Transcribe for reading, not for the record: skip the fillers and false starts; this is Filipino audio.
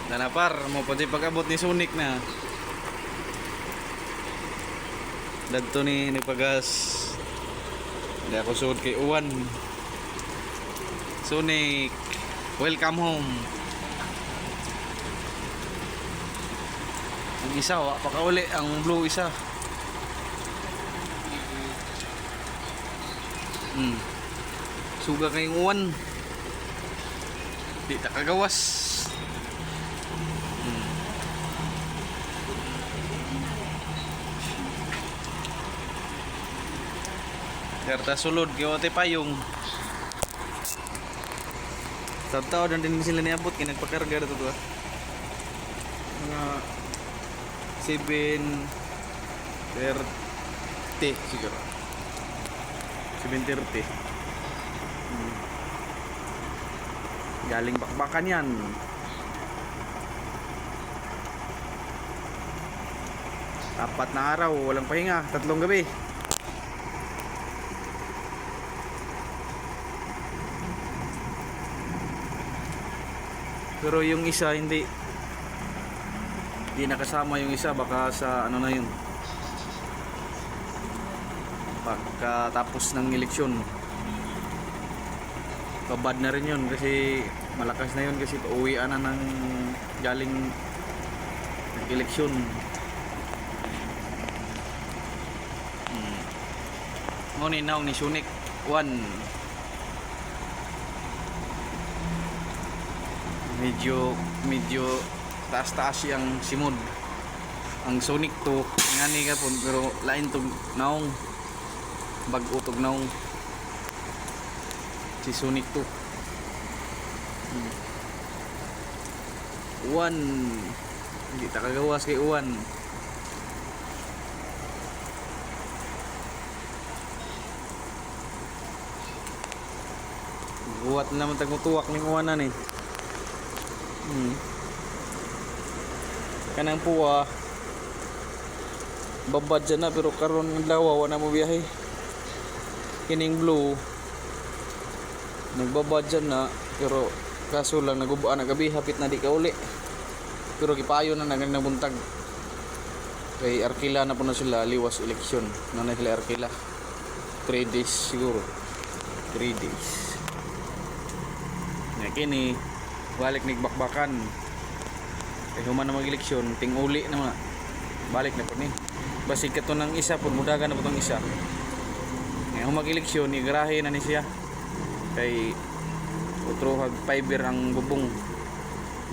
Nanapar mo pa di pag-abot ni Sonic na. Dadto ni nagpagas. Hindi ako suod kay Uwan. Sonic, welcome home. Ang isa wa pakauli ang blue isa. Suga kayong Uwan. Di ta kagawas. Karta sulod kay wate payong. Taw-taw dan din sila niabot kay nagpakarga dito to. Mga 7:30 siguro. 7:30. Galing bakbakan yan. Apat na araw, walang pahinga, 3 gabi. Pero yung isa hindi nakasama yung isa, baka sa ano na yun, pagkatapos ng eleksyon kabad na rin yun kasi malakas na yun kasi pauwian na ng galing ng eleksyon. Ngunit ni Sonic 1 medyo taas-taas yang simod. Ang Sonic 2 ngani ka pun pero lain tug naong bag-o tug naong si Sonic 2. 1 hindi ta kagawas kay 1. Buhat naman tagmutuwak ning uwanan eh. Kanang puwa babad dyan na pero karon ng lawa wala mo biyahe. Kining blue nagbabad dyan na pero kaso lang nagubaan na gabi hapit na di ka uli pero gipayo na nagaling na buntag kay Arkila na po na sila liwas eleksyon na sila Arkila 3 days siguro 3 days nga kini balik nagbakbakan kay human na mag-eleksyon ting uli na mga balik na po ni basig kato ng isa po mudagan na po tong isa ngayon mag-eleksyon igarahe na ni siya kay utro hag fiber ang bubong